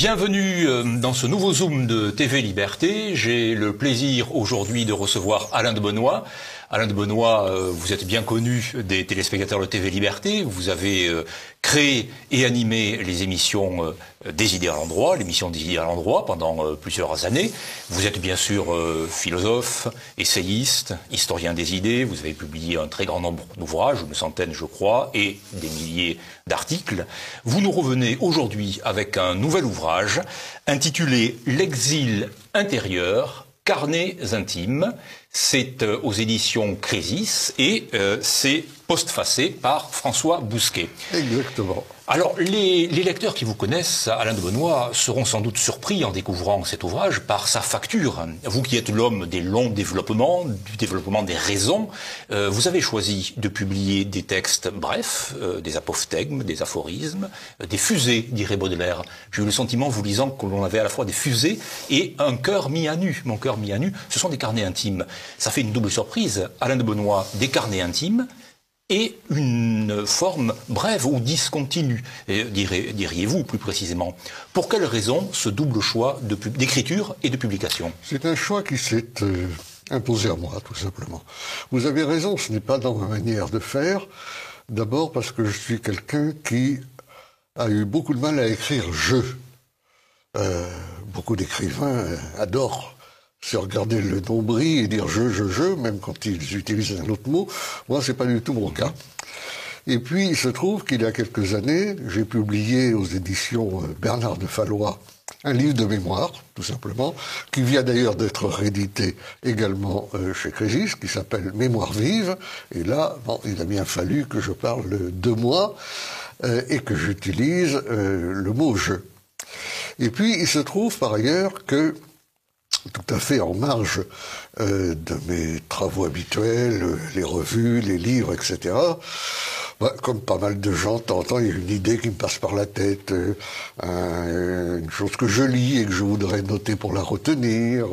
Bienvenue dans ce nouveau Zoom de TV Liberté. J'ai le plaisir aujourd'hui de recevoir Alain de Benoît. Alain de Benoît, vous êtes bien connu des téléspectateurs de TV Liberté. Vous avez créé et animé les émissions Des idées à l'endroit, l'émission Des idées à l'endroit pendant plusieurs années. Vous êtes bien sûr philosophe, essayiste, historien des idées. Vous avez publié un très grand nombre d'ouvrages, une centaine je crois, et des milliers d'articles. Vous nous revenez aujourd'hui avec un nouvel ouvrage intitulé L'exil intérieur, carnets intimes. C'est aux éditions Crésis et c'est postfacé par François Bousquet. Exactement. Alors, les lecteurs qui vous connaissent, Alain de Benoît, seront sans doute surpris en découvrant cet ouvrage par sa facture. Vous qui êtes l'homme des longs développements, du développement des raisons, vous avez choisi de publier des textes brefs, des apophthegmes, des aphorismes, des fusées, dirait Baudelaire. J'ai eu le sentiment, vous lisant, que l'on avait à la fois des fusées et un cœur mis à nu. Mon cœur mis à nu, ce sont des carnets intimes. Ça fait une double surprise. Alain de Benoît, des carnets intimes, et une forme brève ou discontinue, diriez-vous plus précisément. Pour quelle raison ce double choix d'écriture et de publication? C'est un choix qui s'est imposé à moi, tout simplement. Vous avez raison, ce n'est pas dans ma manière de faire. D'abord parce que je suis quelqu'un qui a eu beaucoup de mal à écrire « je ». Beaucoup d'écrivains adorent se regarder le nombril et dire je, même quand ils utilisent un autre mot. Moi, c'est pas du tout mon cas. Et puis, il se trouve qu'il y a quelques années, j'ai publié aux éditions Bernard de Fallois un livre de mémoire, tout simplement, qui vient d'ailleurs d'être réédité également chez Crésis, qui s'appelle Mémoire vive. Et là, bon, il a bien fallu que je parle de moi et que j'utilise le mot « je ». Et puis, il se trouve par ailleurs que tout à fait en marge de mes travaux habituels, les revues, les livres, etc. Comme pas mal de gens, de temps en temps, il y a une idée qui me passe par la tête, une chose que je lis et que je voudrais noter pour la retenir,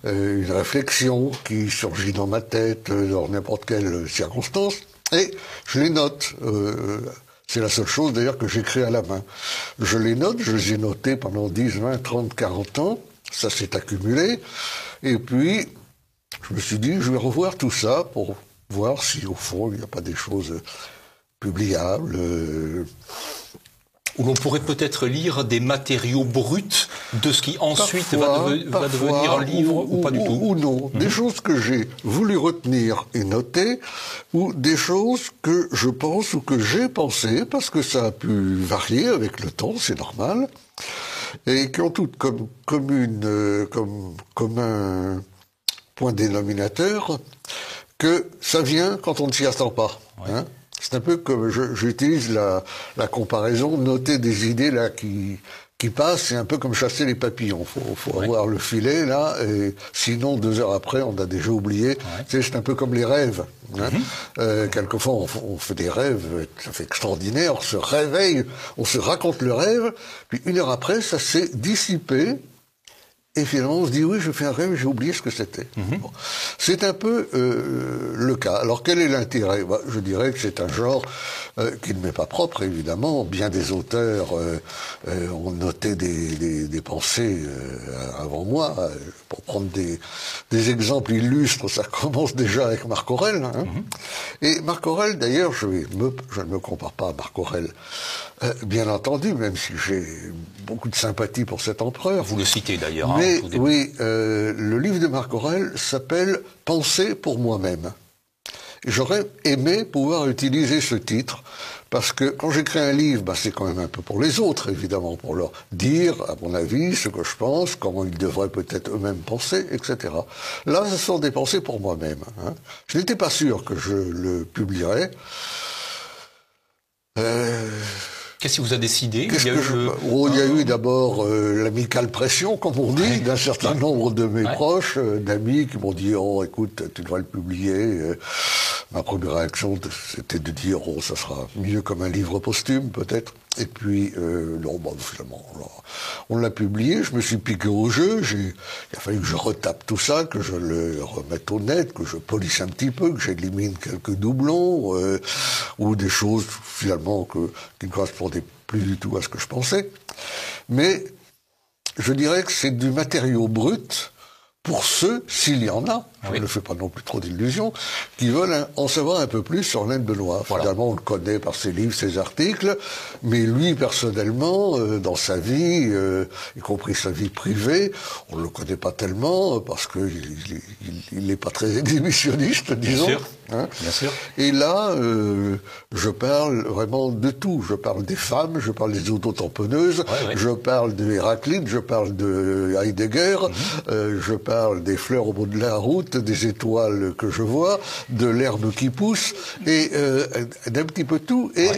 une réflexion qui surgit dans ma tête dans n'importe quelle circonstance, et je les note. C'est la seule chose d'ailleurs que j'écris à la main. Je les note, je les ai notés pendant 10, 20, 30, 40 ans. Ça s'est accumulé, et puis je me suis dit, je vais revoir tout ça pour voir si, au fond, il n'y a pas des choses publiables. Où l'on pourrait peut-être lire des matériaux bruts de ce qui ensuite va devenir un livre, ou pas du tout. Ou non, des choses que j'ai voulu retenir et noter, ou des choses que je pense ou que j'ai pensé, parce que ça a pu varier avec le temps, c'est normal, et qui ont toutes comme un point dénominateur que ça vient quand on ne s'y attend pas. Ouais. Hein. C'est un peu comme j'utilise la comparaison, noter des idées là qui passent, c'est un peu comme chasser les papillons. Faut avoir le filet là, et sinon 2 heures après on a déjà oublié. Ouais. C'est un peu comme les rêves. Hein. Quelquefois on fait des rêves, ça fait extraordinaire, on se réveille, on se raconte le rêve, puis 1 heure après ça s'est dissipé. Et finalement, on se dit, oui, je fais un rêve, j'ai oublié ce que c'était. Bon. C'est un peu le cas. Alors, quel est l'intérêt? Je dirais que c'est un genre qui ne m'est pas propre, évidemment. Bien des auteurs ont noté des pensées avant moi. Pour prendre des exemples illustres, ça commence déjà avec Marc Aurèle. Hein. Et Marc Aurèle, d'ailleurs, je ne me compare pas à Marc Aurèle. Bien entendu, même si j'ai beaucoup de sympathie pour cet empereur. Vous le citez d'ailleurs. Mais hein, oui, le livre de Marc Aurèle s'appelle « Penser pour moi-même ». J'aurais aimé pouvoir utiliser ce titre, parce que quand j'écris un livre, c'est quand même un peu pour les autres, évidemment, pour leur dire, à mon avis, ce que je pense, comment ils devraient peut-être eux-mêmes penser, etc. Là, ce sont des pensées pour moi-même. Hein. Je n'étais pas sûr que je le publierais. Qu'est-ce qui vous a décidé? Il y a eu d'abord l'amicale pression, comme on dit, d'un certain nombre de mes proches, d'amis qui m'ont dit « Oh, écoute, tu devrais le publier ». Ma première réaction, c'était de dire « Oh, ça sera mieux comme un livre posthume, peut-être ». Et puis, non, finalement, on l'a publié, je me suis piqué au jeu, il a fallu que je retape tout ça, que je le remette au net, que je polisse un petit peu, que j'élimine quelques doublons, ou des choses, finalement, qui ne correspondaient plus du tout à ce que je pensais. mais je dirais que c'est du matériau brut pour ceux, s'il y en a, je ne fais pas non plus trop d'illusions, qui veulent en savoir un peu plus sur Alain de Benoist. Voilà. Finalement, on le connaît par ses livres, ses articles, mais lui, personnellement, dans sa vie, y compris sa vie privée, on ne le connaît pas tellement, parce qu'il n'est pas très exhibitionniste, disons. Bien sûr, bien sûr. Et là, je parle vraiment de tout. Je parle des femmes, je parle des autotamponneuses, je parle de Héraclite, je parle de Heidegger, je parle des fleurs au bout de la route, des étoiles que je vois, de l'herbe qui pousse, et d'un petit peu tout. Et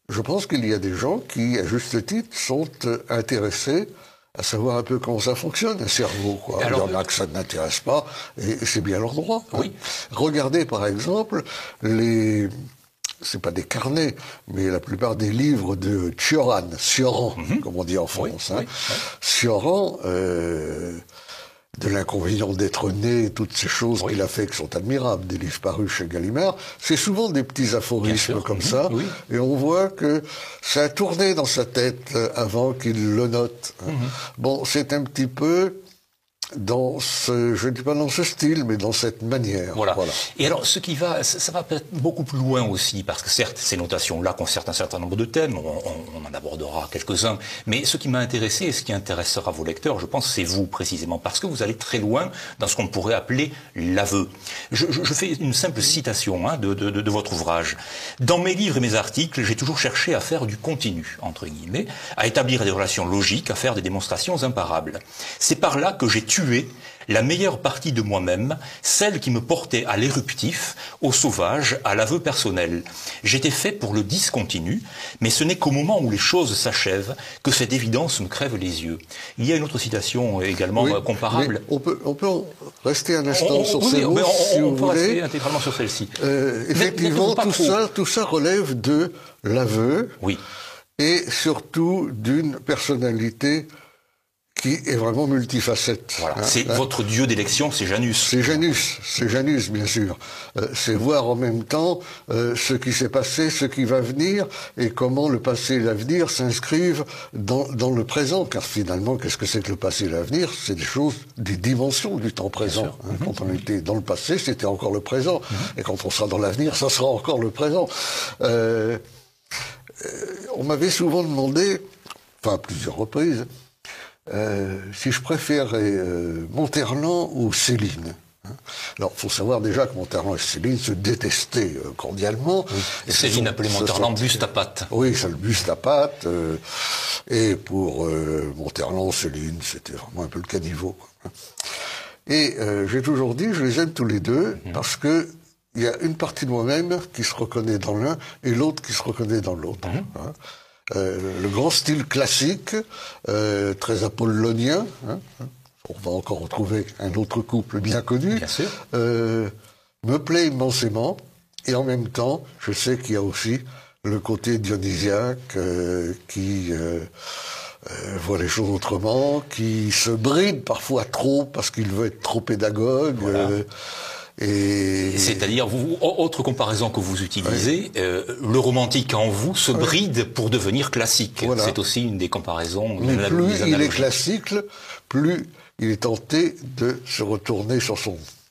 je pense qu'il y a des gens qui, à juste titre, sont intéressés à savoir un peu comment ça fonctionne, un cerveau, quoi. Alors, il y en a que ça ne n'intéresse pas, et c'est bien leur droit. Oui. Regardez, par exemple, c'est pas des carnets, mais la plupart des livres de Cioran, comme on dit en France. Cioran, de l'inconvénient d'être né, toutes ces choses qu'il a fait qui sont admirables, des livres parus chez Gallimard, c'est souvent des petits aphorismes comme ça, et on voit que ça a tourné dans sa tête avant qu'il le note. Bon, c'est un petit peu dans ce, je ne dis pas dans ce style, mais dans cette manière. Voilà. Et alors, ça va peut-être beaucoup plus loin aussi, parce que certes, ces notations-là concernent un certain nombre de thèmes, on en abordera quelques-uns, mais ce qui m'a intéressé et ce qui intéressera vos lecteurs, je pense, c'est vous précisément, parce que vous allez très loin dans ce qu'on pourrait appeler l'aveu. Je fais une simple citation de votre ouvrage. Dans mes livres et mes articles, j'ai toujours cherché à faire du continu, entre guillemets, à établir des relations logiques, à faire des démonstrations imparables. C'est par là que j'ai tué la meilleure partie de moi-même, celle qui me portait à l'éruptif, au sauvage, à l'aveu personnel. J'étais fait pour le discontinu, mais ce n'est qu'au moment où les choses s'achèvent que cette évidence me crève les yeux. Il y a une autre citation également comparable. On peut rester un instant sur ces mots, si vous voulez. On peut rester intégralement sur celle-ci. Effectivement, tout ça relève de l'aveu, et surtout d'une personnalité qui est vraiment multifacette. Voilà. C'est votre dieu d'élection, c'est Janus. C'est Janus, bien sûr. C'est voir en même temps ce qui s'est passé, ce qui va venir, et comment le passé et l'avenir s'inscrivent dans le présent. Car finalement, qu'est-ce que c'est que le passé et l'avenir? C'est des choses, des dimensions du temps présent. Quand on était dans le passé, c'était encore le présent. Et quand on sera dans l'avenir, ça sera encore le présent. On m'avait souvent demandé, enfin à plusieurs reprises, si je préférais Monterland ou Céline. Alors, il faut savoir déjà que Monterland et Céline se détestaient cordialement. Et Céline appelait Monterland buste à pattes. Oui, c'est le buste à pattes. Et pour Monterland, Céline, c'était vraiment un peu le caniveau. Et j'ai toujours dit, je les aime tous les deux, parce que il y a une partie de moi-même qui se reconnaît dans l'un et l'autre qui se reconnaît dans l'autre. Le grand style classique, très apollonien, on va encore retrouver un autre couple bien connu, me plaît immensément, et en même temps, je sais qu'il y a aussi le côté dionysiaque qui voit les choses autrement, qui se bride parfois trop parce qu'il veut être trop pédagogue. C'est-à-dire, autre comparaison que vous utilisez, le romantique en vous se bride pour devenir classique. C'est aussi une des comparaisons. Mais plus il est classique, plus il est tenté de se retourner sur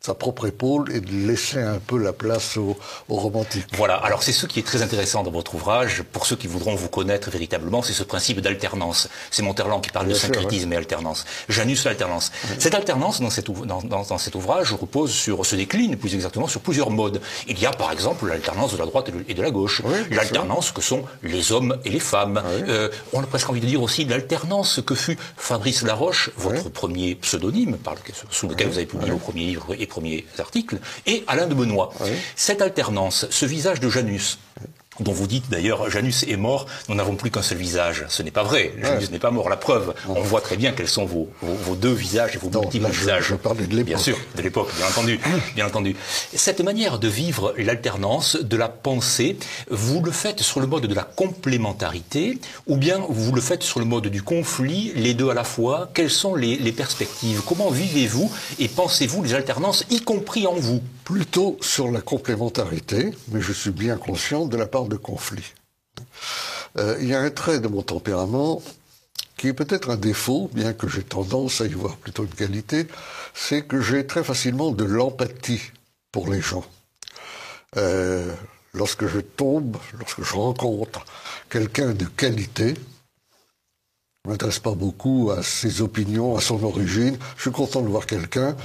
sa propre épaule et de laisser un peu la place au romantique. Voilà, alors c'est ce qui est très intéressant dans votre ouvrage, pour ceux qui voudront vous connaître véritablement, c'est ce principe d'alternance. C'est Monterland qui parle de syncrétisme et alternance. Janus, l'alternance. Cette alternance, dans cet ouvrage, se décline plus exactement sur plusieurs modes. Il y a par exemple l'alternance de la droite et de la gauche, l'alternance que sont les hommes et les femmes. On a presque envie de dire aussi l'alternance que fut Fabrice Laroche, votre premier pseudonyme, sous lequel vous avez publié vos premiers livres et premiers articles, et Alain de Benoist. Cette alternance, ce visage de Janus, dont vous dites d'ailleurs, Janus est mort, nous n'avons plus qu'un seul visage. Ce n'est pas vrai, Janus n'est pas mort. La preuve, on voit très bien quels sont vos deux visages et vos multiples visages. Je parlais de l'époque. Bien sûr, de l'époque, bien entendu. Cette manière de vivre l'alternance, de la pensée, vous le faites sur le mode de la complémentarité, ou bien vous le faites sur le mode du conflit, les deux à la fois? Quelles sont les perspectives? Comment vivez-vous et pensez-vous les alternances, y compris en vous? Plutôt sur la complémentarité, mais je suis bien conscient de la part de conflit. Il y a un trait de mon tempérament qui est peut-être un défaut, bien que j'ai tendance à y voir plutôt une qualité, c'est que j'ai très facilement de l'empathie pour les gens. Lorsque je rencontre quelqu'un de qualité, je ne m'intéresse pas beaucoup à ses opinions, à son origine. Je suis content de voir quelqu'un,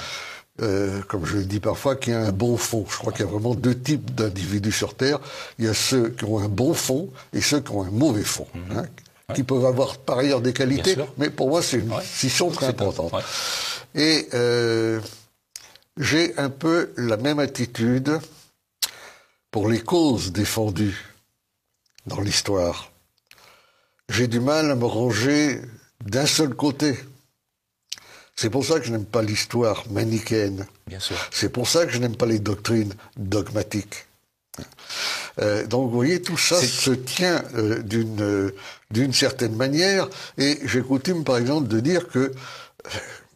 comme je le dis parfois, qui a un bon fond. Je crois qu'il y a vraiment deux types d'individus sur Terre. Il y a ceux qui ont un bon fond et ceux qui ont un mauvais fond, qui peuvent avoir par ailleurs des qualités, mais pour moi c'est une scission très importante. Et j'ai un peu la même attitude pour les causes défendues dans l'histoire. J'ai du mal à me ranger d'un seul côté. C'est pour ça que je n'aime pas l'histoire manichéenne. Bien sûr. C'est pour ça que je n'aime pas les doctrines dogmatiques. Donc vous voyez, tout ça se tient d'une certaine manière, et j'ai coutume par exemple de dire que,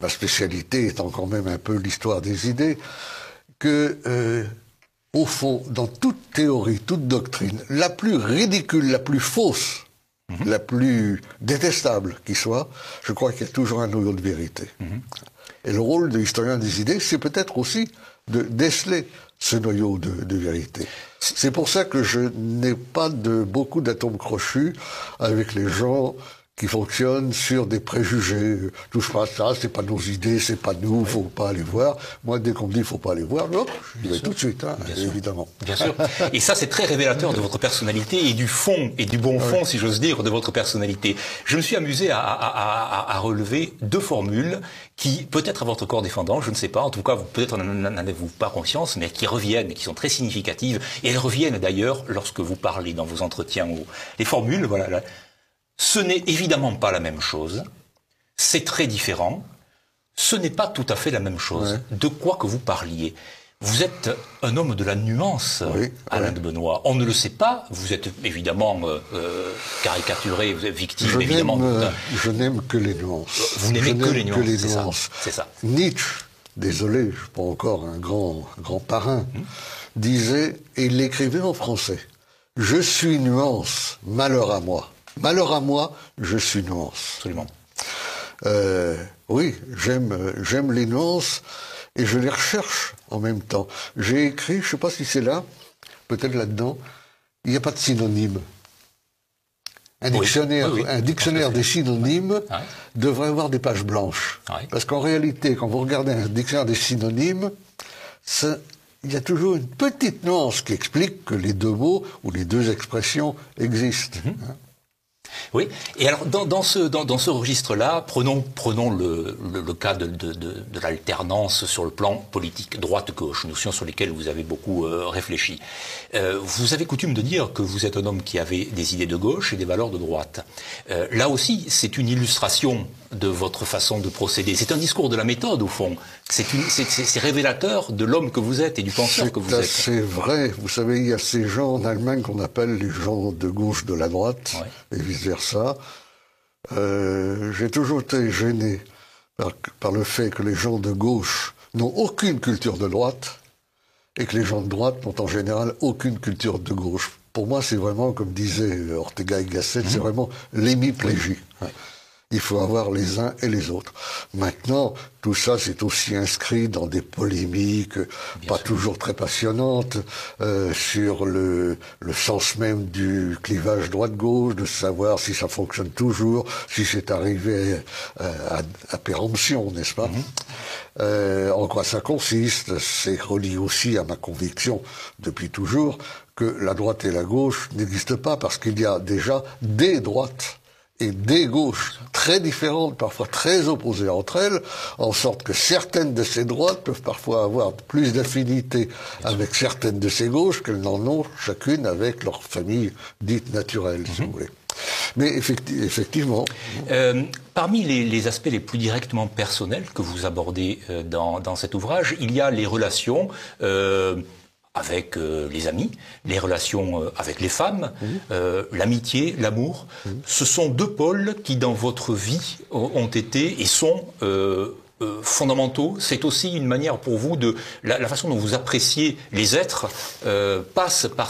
ma spécialité étant quand même un peu l'histoire des idées, que au fond, dans toute théorie, toute doctrine, la plus ridicule, la plus fausse, la plus détestable qui soit, je crois qu'il y a toujours un noyau de vérité. Et le rôle de l'historien des idées, c'est peut-être aussi de déceler ce noyau de vérité. C'est pour ça que je n'ai pas beaucoup d'atomes crochus avec les gens qui fonctionnent sur des préjugés. Touche pas à ça, c'est pas nos idées, c'est pas nous, faut pas aller voir. Moi, dès qu'on me dit faut pas aller voir, hop, je vais tout de suite, évidemment. Bien sûr. Et ça, c'est très révélateur de votre personnalité et du fond, et du bon fond, si j'ose dire, de votre personnalité. Je me suis amusé à relever deux formules qui, peut-être à votre corps défendant, je ne sais pas, en tout cas, peut-être n'en avez-vous pas conscience, mais qui reviennent, qui sont très significatives. Et elles reviennent d'ailleurs lorsque vous parlez dans vos entretiens. Les formules, voilà, là. Ce n'est évidemment pas la même chose, c'est très différent, ce n'est pas tout à fait la même chose. De quoi que vous parliez. Vous êtes un homme de la nuance, Alain de Benoist. On ne le sait pas, vous êtes évidemment caricaturé, vous êtes victime évidemment. Je n'aime que les nuances. Vous n'aimez que les nuances, c'est ça. Nietzsche, désolé, je suis pas encore un grand parrain, disait, et il l'écrivait en français, « Je suis nuance, malheur à moi ». Malheur à moi, je suis nuance. Absolument. Oui, j'aime les nuances et je les recherche en même temps. J'ai écrit, je ne sais pas si c'est là, peut-être là-dedans, il n'y a pas de synonyme. Un dictionnaire des synonymes devrait avoir des pages blanches. Parce qu'en réalité, quand vous regardez un dictionnaire des synonymes, il y a toujours une petite nuance qui explique que les deux mots ou les deux expressions existent. Oui, et alors dans ce registre-là, prenons le cas de l'alternance sur le plan politique, droite-gauche, notion sur lesquelles vous avez beaucoup réfléchi. Vous avez coutume de dire que vous êtes un homme qui avait des idées de gauche et des valeurs de droite. Là aussi, c'est une illustration de votre façon de procéder. C'est un discours de la méthode, au fond. C'est révélateur de l'homme que vous êtes et du penseur que vous êtes. C'est vrai. Vous savez, il y a ces gens en Allemagne qu'on appelle les gens de gauche de la droite, et vice-versa. J'ai toujours été gêné par le fait que les gens de gauche n'ont aucune culture de droite et que les gens de droite n'ont en général aucune culture de gauche. Pour moi, c'est vraiment, comme disait Ortega y Gasset, c'est vraiment l'hémiplégie. Il faut avoir les uns et les autres. Maintenant, tout ça, c'est aussi inscrit dans des polémiques pas toujours très passionnantes sur le sens même du clivage droite-gauche, de savoir si ça fonctionne toujours, si c'est arrivé à péremption, n'est-ce pas? En quoi ça consiste? C'est relié aussi à ma conviction depuis toujours que la droite et la gauche n'existent pas parce qu'il y a déjà des droites et des gauches très différentes, parfois très opposées entre elles, en sorte que certaines de ces droites peuvent parfois avoir plus d'affinité avec certaines de ces gauches qu'elles n'en ont chacune avec leur famille dite naturelle, si vous voulez. Mais effectivement... Parmi les aspects les plus directement personnels que vous abordez dans cet ouvrage, il y a les relations... avec les amis, les relations avec les femmes, l'amitié, l'amour. Ce sont deux pôles qui, dans votre vie, ont été et sont fondamentaux. C'est aussi une manière pour vous de la façon dont vous appréciez les êtres passe par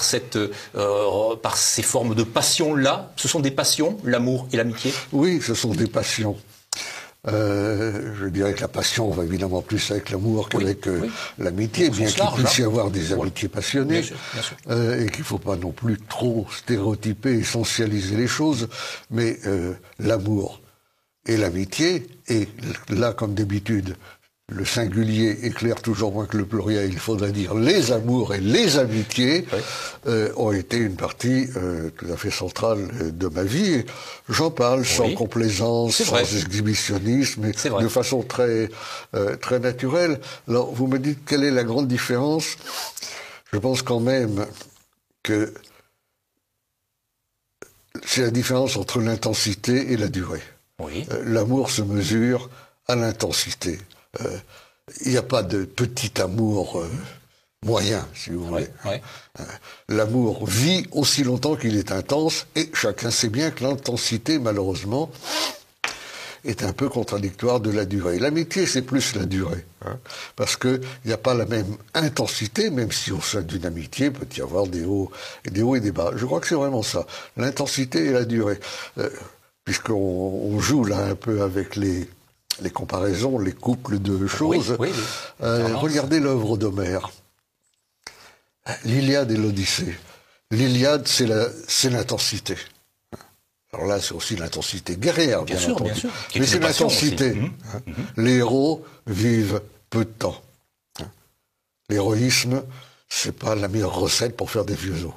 par ces formes de passion là. Ce sont des passions, l'amour et l'amitié. Oui, ce sont des passions. Je dirais que la passion va évidemment plus avec l'amour qu'avec l'amitié, bien qu'il puisse y avoir des amitiés passionnées, bien sûr. Et qu'il ne faut pas non plus trop stéréotyper, essentialiser les choses, mais l'amour et l'amitié, et là, comme d'habitude, le singulier éclaire toujours moins que le pluriel, il faudrait dire les amours et les amitiés, ont été une partie tout à fait centrale de ma vie. J'en parle sans complaisance, sans exhibitionnisme, mais de façon très naturelle. Alors, vous me dites quelle est la grande différence? Je pense quand même que c'est la différence entre l'intensité et la durée. L'amour se mesure à l'intensité. Il n'y a pas de petit amour moyen, si vous voulez. L'amour vit aussi longtemps qu'il est intense, et chacun sait bien que l'intensité, malheureusement, est un peu contradictoire de la durée. L'amitié, c'est plus la durée, parce qu'il n'y a pas la même intensité, même si au sein d'une amitié, il peut y avoir des hauts et des bas. Je crois que c'est vraiment ça, l'intensité et la durée. Puisqu'on joue là un peu avec les comparaisons, les couples de choses. Regardez l'œuvre d'Homère. L'Iliade et l'Odyssée. L'Iliade, c'est l'intensité. Alors là, c'est aussi l'intensité guerrière, bien entendu. Bien sûr. Mais c'est l'intensité. Les héros vivent peu de temps. L'héroïsme, c'est pas la meilleure recette pour faire des vieux os.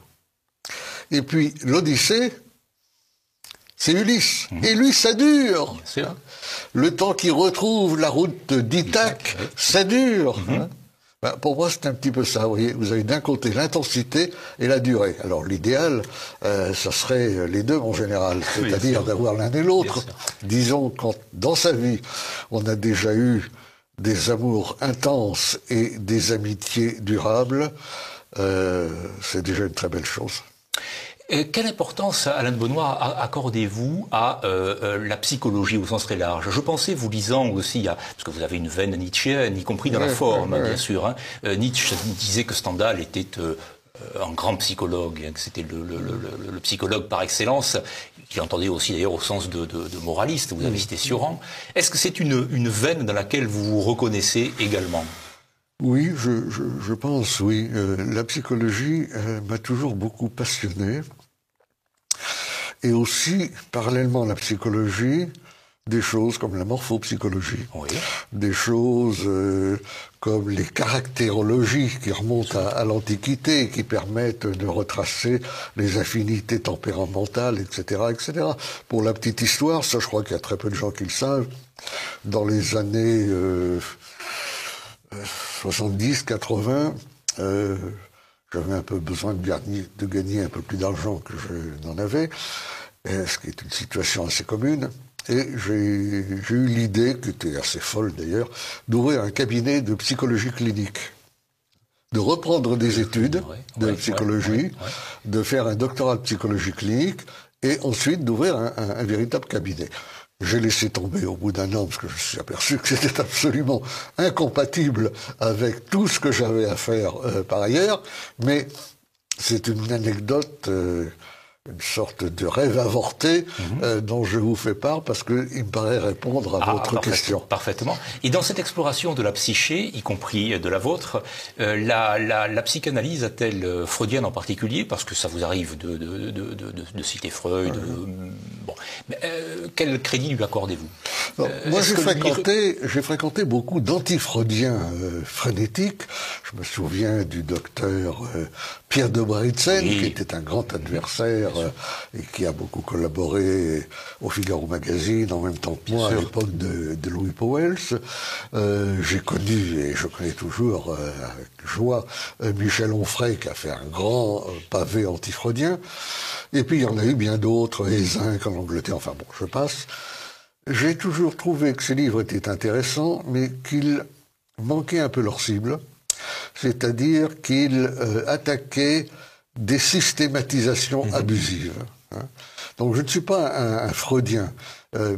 Et puis, l'Odyssée, c'est Ulysse. Et lui, ça dure. Le temps qu'il retrouve la route d'Ithaque, ça dure. Pour moi, c'est un petit peu ça. Vous voyez, vous avez d'un côté l'intensité et la durée. Alors, l'idéal, ça serait les deux en général, c'est-à-dire d'avoir l'un et l'autre. Disons, quand dans sa vie, on a déjà eu des amours intenses et des amitiés durables, c'est déjà une très belle chose. Quelle importance, Alain de Benoist, accordez-vous à la psychologie au sens très large? Je pensais, vous lisant aussi, parce que vous avez une veine nietzschéenne, y compris dans la forme, bien sûr. Nietzsche disait que Stendhal était un grand psychologue, que c'était le psychologue par excellence, qu'il entendait aussi d'ailleurs au sens de moraliste. Vous avez cité Sioran. Est-ce que c'est une veine dans laquelle vous vous reconnaissez également? Oui, je pense, oui. La psychologie m'a toujours beaucoup passionné. Et aussi, parallèlement à la psychologie, des choses comme la morphopsychologie, des choses comme les caractérologies qui remontent à l'Antiquité, qui permettent de retracer les affinités tempéramentales, etc., etc. Pour la petite histoire, ça je crois qu'il y a très peu de gens qui le savent, dans les années 70, 80, j'avais un peu besoin de gagner un peu plus d'argent que je n'en avais, ce qui est une situation assez commune. Et j'ai eu l'idée, qui était assez folle d'ailleurs, d'ouvrir un cabinet de psychologie clinique. De reprendre des études de psychologie, de faire un doctorat de psychologie clinique, et ensuite d'ouvrir un véritable cabinet. J'ai laissé tomber au bout d'un an, parce que je me suis aperçu que c'était absolument incompatible avec tout ce que j'avais à faire par ailleurs, mais c'est une anecdote, une sorte de rêve avorté dont je vous fais part, parce qu'il me paraît répondre à votre question. Parfaitement. Et dans cette exploration de la psyché, y compris de la vôtre, la psychanalyse a-t-elle, freudienne en particulier, parce que ça vous arrive de citer Freud, bon, mais, quel crédit lui accordez-vous? Moi, j'ai fréquenté beaucoup d'antifreudiens frénétiques. Je me souviens du docteur Pierre de Britzen, qui était un grand adversaire et qui a beaucoup collaboré au Figaro Magazine en même temps que moi à l'époque de Louis Pauwels. J'ai connu, et je connais toujours avec joie, Michel Onfray, qui a fait un grand pavé antifreudien. Et puis il y en a eu bien d'autres, Ézinck en Angleterre, enfin bon, je passe. J'ai toujours trouvé que ces livres étaient intéressants, mais qu'ils manquaient un peu leur cible, c'est-à-dire qu'ils attaquaient des systématisations abusives. Donc je ne suis pas un freudien,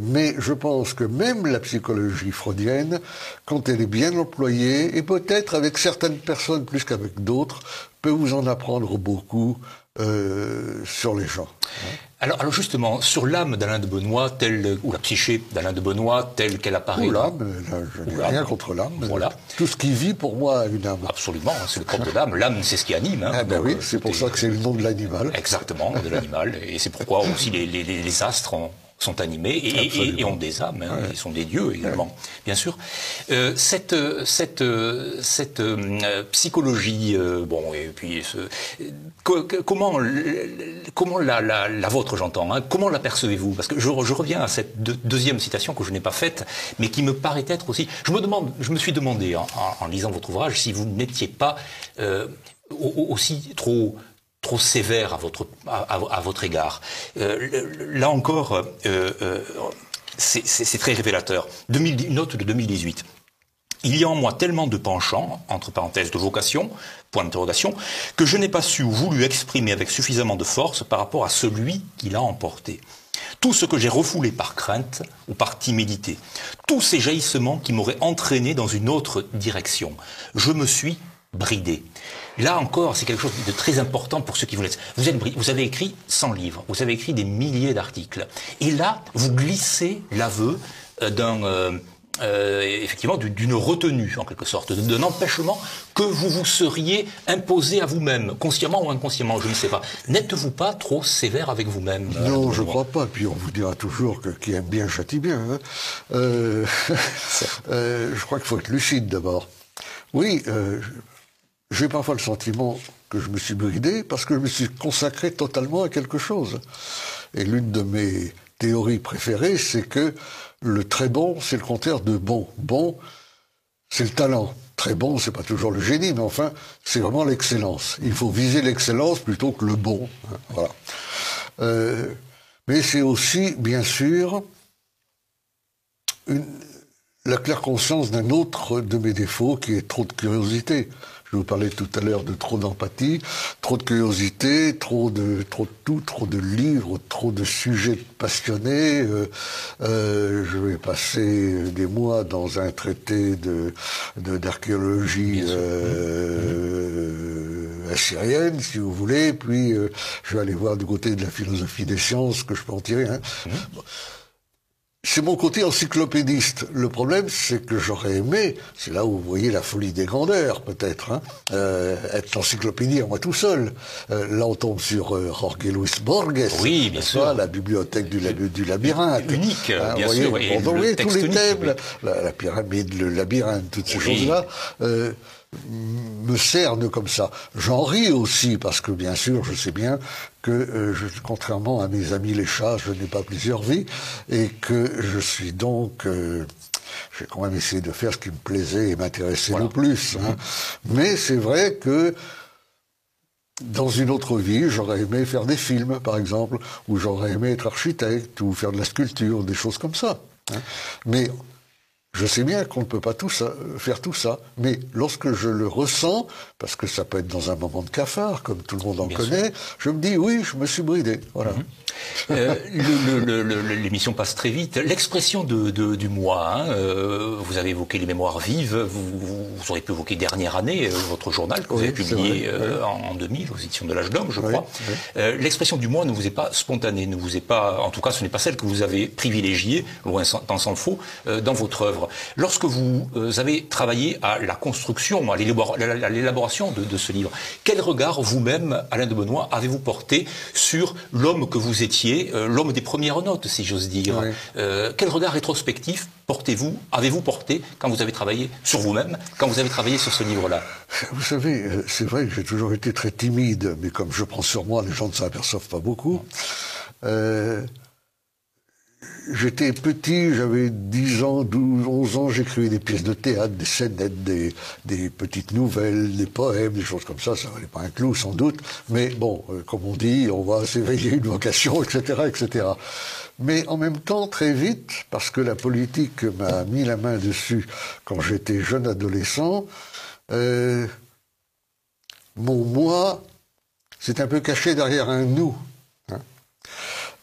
mais je pense que même la psychologie freudienne, quand elle est bien employée, et peut-être avec certaines personnes plus qu'avec d'autres, peut vous en apprendre beaucoup sur les gens. Alors justement, sur l'âme d'Alain de Benoist, ou la psyché d'Alain de Benoist, telle qu'elle apparaît... Ou l'âme, je n'ai rien contre l'âme. Voilà. Tout ce qui vit, pour moi, a une âme. Absolument, c'est le propre de l'âme. L'âme, c'est ce qui anime. Hein. Ah ben oui, c'est pour ça que c'est le nom de l'animal. Exactement, de l'animal. Et c'est pourquoi aussi les astres sont animés et ont des âmes. Hein. Ils sont des dieux également, bien sûr. Cette psychologie, bon, et puis comment la vôtre, j'entends, hein, comment l'apercevez-vous? Parce que je reviens à cette deuxième citation que je n'ai pas faite, mais qui me paraît être aussi. Je me suis demandé en lisant votre ouvrage si vous n'étiez pas aussi trop sévère à votre égard. Là encore, c'est très révélateur. Une note de 2018. Il y a en moi tellement de penchants, entre parenthèses de vocation, point d'interrogation, que je n'ai pas su ou voulu exprimer avec suffisamment de force par rapport à celui qui l'a emporté. Tout ce que j'ai refoulé par crainte ou par timidité, tous ces jaillissements qui m'auraient entraîné dans une autre direction, je me suis bridé. Là encore, c'est quelque chose de très important pour ceux qui vous laissent. Vous avez écrit 100 livres, vous avez écrit des milliers d'articles. Et là, vous glissez l'aveu effectivement, d'une retenue, en quelque sorte, d'un empêchement que vous vous seriez imposé à vous-même, consciemment ou inconsciemment, je ne sais pas. N'êtes-vous pas trop sévère avec vous-même? Non, je ne crois pas. Puis on vous dira toujours que qui aime bien châtie bien. Hein. Je crois qu'il faut être lucide d'abord. Oui, j'ai parfois le sentiment que je me suis bridé parce que je me suis consacré totalement à quelque chose. Et l'une de mes théories préférées, c'est que le très bon, c'est le contraire de bon. Bon, c'est le talent. Très bon, c'est pas toujours le génie, mais enfin, c'est vraiment l'excellence. Il faut viser l'excellence plutôt que le bon. Hein, voilà. Mais c'est aussi, bien sûr, la claire conscience d'un autre de mes défauts qui est trop de curiosité. Je vous parlais tout à l'heure de trop d'empathie, trop de curiosité, trop de tout, trop de livres, trop de sujets passionnés. Je vais passer des mois dans un traité d'archéologie assyrienne, si vous voulez, puis je vais aller voir du côté de la philosophie des sciences que je peux en tirer. Hein. C'est mon côté encyclopédiste. Le problème, c'est que j'aurais aimé, c'est là où vous voyez la folie des grandeurs, peut-être, hein, être encyclopédie à moi tout seul. Là, on tombe sur Jorge Luis Borges. Oui, bien sûr. La bibliothèque du labyrinthe. Unique, hein, bien voyez, sûr. Et vous voyez tous les unique, thèmes, oui. la pyramide, le labyrinthe, toutes ces choses-là. Me cerne comme ça. J'en ris aussi parce que bien sûr je sais bien que contrairement à mes amis les chats, je n'ai pas plusieurs vies et que je suis donc j'ai quand même essayé de faire ce qui me plaisait et m'intéressait le plus. Hein. Mais c'est vrai que dans une autre vie, j'aurais aimé faire des films, par exemple, ou j'aurais aimé être architecte ou faire de la sculpture, des choses comme ça. Hein. Mais je sais bien qu'on ne peut pas faire tout ça, mais lorsque je le ressens, parce que ça peut être dans un moment de cafard, comme tout le monde en connaît, je me dis oui, je me suis bridé. Voilà. L'émission passe très vite. L'expression du mois, hein, vous avez évoqué les mémoires vives, vous auriez pu évoquer Dernière année, votre journal que vous avez publié en 2000 aux éditions de l'Âge d'Homme, je crois. L'expression du mois ne vous est pas spontanée, ne vous est pas, en tout cas ce n'est pas celle que vous avez privilégiée, loin tant s'en faut, dans votre œuvre. Lorsque vous avez travaillé à la construction, à l'élaboration de ce livre, quel regard vous-même, Alain de Benoist, avez-vous porté sur l'homme que vous étiez, l'homme des premières notes, si j'ose dire? Quel regard rétrospectif avez-vous porté quand vous avez travaillé sur vous-même, quand vous avez travaillé sur ce livre-là? Vous savez, c'est vrai que j'ai toujours été très timide, mais comme je prends sur moi, les gens ne s'en aperçoivent pas beaucoup. J'étais petit, j'avais 10 ans, 12, 11 ans, j'écrivais des pièces de théâtre, des scénettes, des petites nouvelles, des poèmes, des choses comme ça valait pas un clou sans doute, mais bon, comme on dit, on va s'éveiller une vocation, etc., etc. Mais en même temps, très vite, parce que la politique m'a mis la main dessus quand j'étais jeune adolescent, mon moi s'est un peu caché derrière un nous. Hein.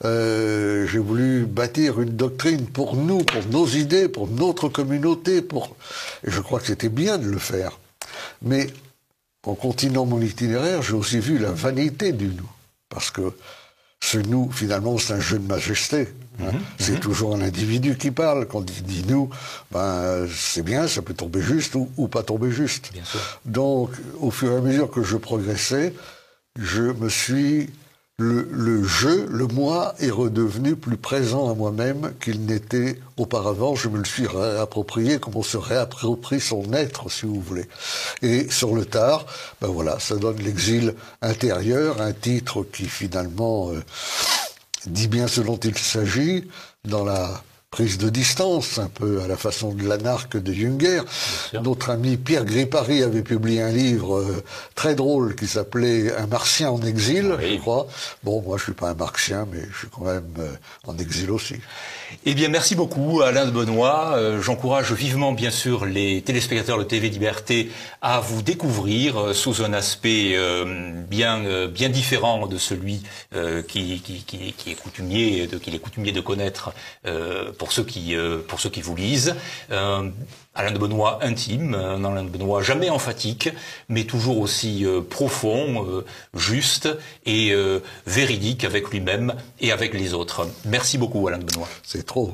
J'ai voulu bâtir une doctrine pour nous, pour nos idées, pour notre communauté, et je crois que c'était bien de le faire. Mais en continuant mon itinéraire, j'ai aussi vu la vanité du nous. Parce que ce nous, finalement, c'est un jeu de majesté. Hein. C'est toujours un individu qui parle. Quand il dit nous, ben, c'est bien, ça peut tomber juste ou pas tomber juste. Bien sûr. Donc, au fur et à mesure que je progressais, le je, le moi, est redevenu plus présent à moi-même qu'il n'était auparavant. Je me le suis réapproprié comme on se réapproprie son être, si vous voulez. Et sur le tard, ben voilà, ça donne l'exil intérieur, un titre qui finalement dit bien ce dont il s'agit dans la prise de distance, un peu à la façon de l'anarque de Junger. Notre ami Pierre Gripari avait publié un livre très drôle qui s'appelait « Un martien en exil », je crois. Bon, moi je suis pas un martien, mais je suis quand même en exil aussi. Eh bien, merci beaucoup Alain de Benoît. J'encourage vivement, bien sûr, les téléspectateurs de TV Liberté à vous découvrir sous un aspect bien différent de celui qu'il est coutumier de connaître pour ceux qui vous lisent. Alain de Benoît intime, un Alain de Benoît jamais emphatique, mais toujours aussi profond, juste et véridique avec lui-même et avec les autres. Merci beaucoup Alain de Benoît. C'est trop.